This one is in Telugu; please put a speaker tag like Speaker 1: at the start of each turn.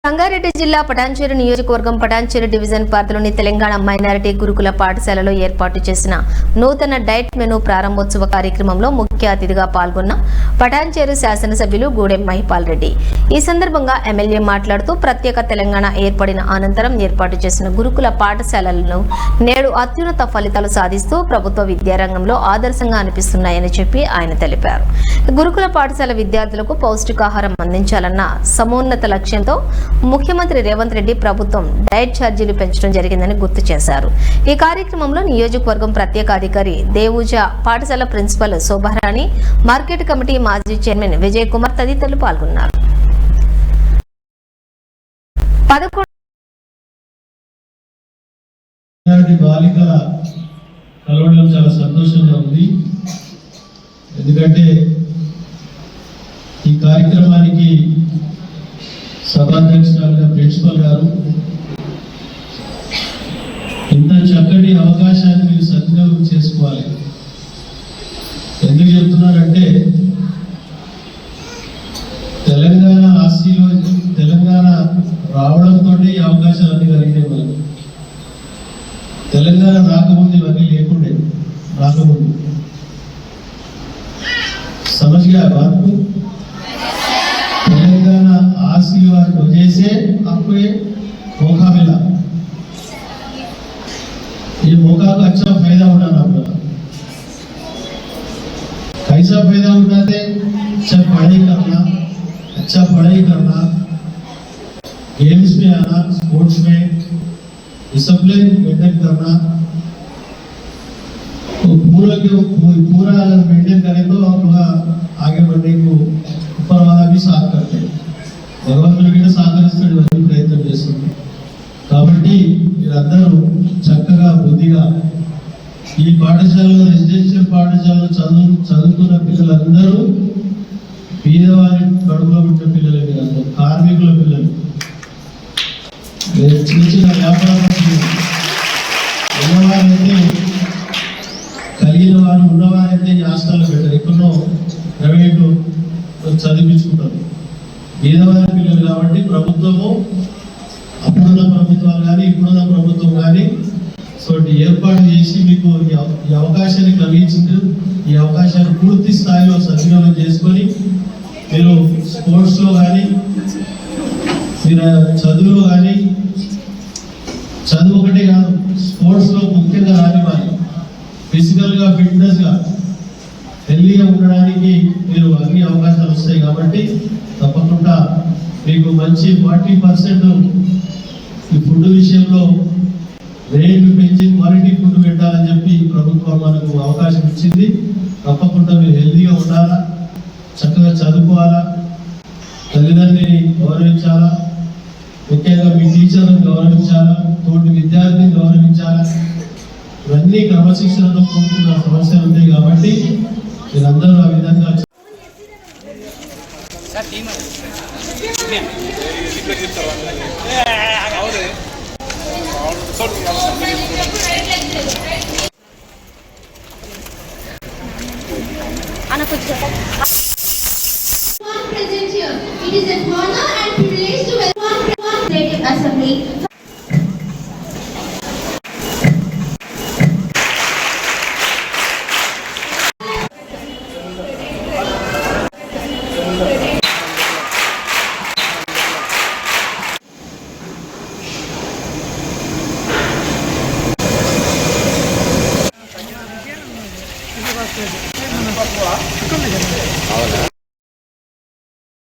Speaker 1: రంగారెడ్డి జిల్లా పటాన్చెరు నియోజకవర్గం పటాన్చెరు డివిజన్ పరిధిలోని తెలంగాణ మైనారిటీ గురుకుల పాఠశాలలో ఏర్పాటు చేసిన నూతన డైట్ మెనూ ప్రారంభోత్సవ కార్యక్రమంలో ముఖ్య అతిథిగా పాల్గొన్న పటాన్చెరు శాసనసభ్యులు గూడెం మహిపాల్ రెడ్డి. ఈ సందర్భంగా ఎమ్మెల్యే మాట్లాడుతూ ప్రత్యేక తెలంగాణ ఏర్పడిన అనంతరం ఏర్పాటు చేసిన గురుకుల పాఠశాలలను నేడు అత్యున్నత ఫలితాలు సాధిస్తూ ప్రభుత్వ విద్యారంగంలో ఆదర్శంగా అనిపిస్తున్నాయని చెప్పి ఆయన తెలిపారు. గురుకుల పాఠశాల విద్యార్థులకు పౌష్టికాహారం అందించాలన్న సమున్నత లక్ష్యంతో ముఖ్యమంత్రి రేవంత్ రెడ్డి ప్రభుత్వం డైట్ ఛార్జీలు పెంచడం జరిగిందని గుర్తు చేశారు. ఈ కార్యక్రమంలో నియోజకవర్గం ప్రత్యేక అధికారి దేవుజా, పాఠశాల ప్రిన్సిపల్ శోభారాణి, మార్కెట్ కమిటీ మాజీ చైర్మన్ విజయ్ కుమార్ తదితరులు పాల్గొన్నారు.
Speaker 2: చాలా సంతోషంగా ఉంది. ఎందుకంటే ఈ కార్యక్రమానికి సభాధ్యక్షురాలుగా ప్రిన్సిపల్ గారు ఇంత చక్కటి అవకాశాన్ని మీరు సద్వినియోగం చేసుకోవాలి. ఎందుకు చెప్తున్నారంటే తెలంగాణ తెలంగాణ రావడంతో ఈ అవకాశాలన్నీ కలిగినాయి. మనకు తెలంగాణ రాకముందు ఇవన్నీ లేకుండే. రాకముందు సమజ్గా బాపు तेलंगाना आशीर्वाद वजह से आपको ये मौका मिला. ये मौका का अच्छा फायदा उठाना पड़ा. कैसा फायदा उठाते? अच्छा पढ़ाई करना, अच्छा पढ़ाई करना, गेम्स में आना, स्पोर्ट्स में डिसिप्लिन मेंटेन करना. तो पूरा अगर मेंटेन करें तो आप आगे बढ़ने को ऊपर वाला भी साथ करते हैं. భగవంతుడి కూడా సహకరిస్తాడు, అన్ని ప్రయత్నం చేస్తుంది. కాబట్టి మీరందరూ చక్కగా బుద్ధిగా ఈ పాఠశాలలో రెసిడెన్షియల్ పాఠశాలలో చదువుతున్న పిల్లలందరూ పేదవారి కడుపులో పుట్టిన పిల్లలు, మీరందరూ కార్మికుల పిల్లలు, చిన్న చిన్న వ్యాపారస్తులు ఉన్నవారైతే, కలిగిన వారు ఉన్నవారైతే ఈ హాస్టల్లో పెట్టారు. ఎక్కడో ప్రైవేటు చదివించుకుంటారు. పేదవారి పిల్లలు కాబట్టి ప్రభుత్వము, అప్పుడున్న ప్రభుత్వాలు కానీ ఇప్పుడున్న ప్రభుత్వం కానీ ఏర్పాటు చేసి మీకు ఈ అవకాశాన్ని కలిగించింది. ఈ అవకాశాన్ని పూర్తి స్థాయిలో సద్వినియోగం చేసుకొని మీరు స్పోర్ట్స్లో కానీ, మీరు చదువులో కానీ, చదువు ఒకటే కాదు స్పోర్ట్స్లో ముఖ్యంగా రానివ్వాలి. ఫిజికల్గా ఫిట్నెస్గా హెల్దీగా ఉండడానికి మీరు అన్ని అవకాశాలు వస్తాయి. కాబట్టి తప్పకుండా మీకు మంచి 40% ఈ ఫుడ్ విషయంలో రేట్లు పెంచి క్వాలిటీ ఫుడ్ పెట్టాలని చెప్పి ప్రభుత్వం మనకు అవకాశం ఇచ్చింది. తప్పకుండా మీరు హెల్దీగా ఉండాలా, చక్కగా చదువుకోవాలా, తల్లిదండ్రులని గౌరవించాలా, ముఖ్యంగా మీ టీచర్లను గౌరవించాలా, తోటి విద్యార్థిని గౌరవించాలా. ఇవన్నీ క్రమశిక్షణతో కూడుకున్న సమస్యలు ఉంటాయి. కాబట్టి మీరందరూ ఆ విధంగా అవునా